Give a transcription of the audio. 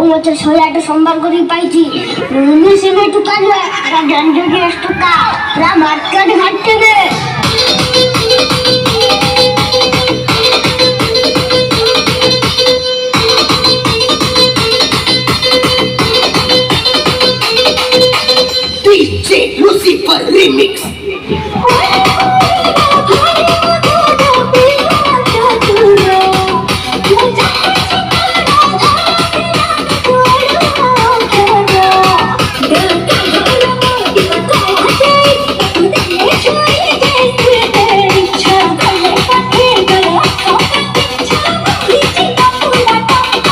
Muchas soy sombra con el país. No se me toca la grande que es toca. La marca de Hattene. DJ Lucifer Remix.